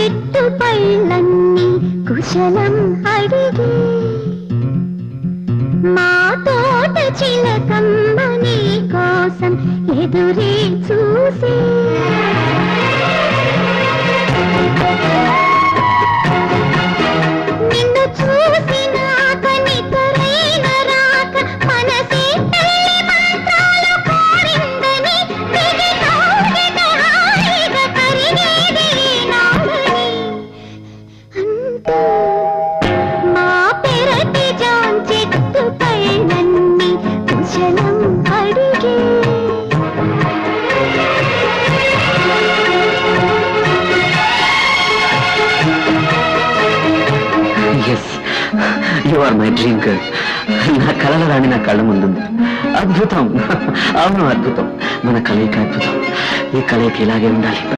చెట్టు పళ్ళన్నీ కుశలం అడిగి మా తోట చిలకమ్మ నీ కోసం ఎదురే చూసి నిన్ను చూసినాక నిద్రైన రాక మనసే తల్లి మంత్రాలు కోరిందని దిగి తోగిన హాయిగా కరిగేది నాదని అంటూ మా పెరటి జాన్ చెట్టు పైనన్ని కుశలం అడిగే you are my dream girl. నా కలల రాణి నా కళ్ళ ముందుంది. అద్భుతం, అవును అద్భుతం. మన కలయిక అద్భుతం. ఈ కలయిక ఇలాగే ఉండాలి.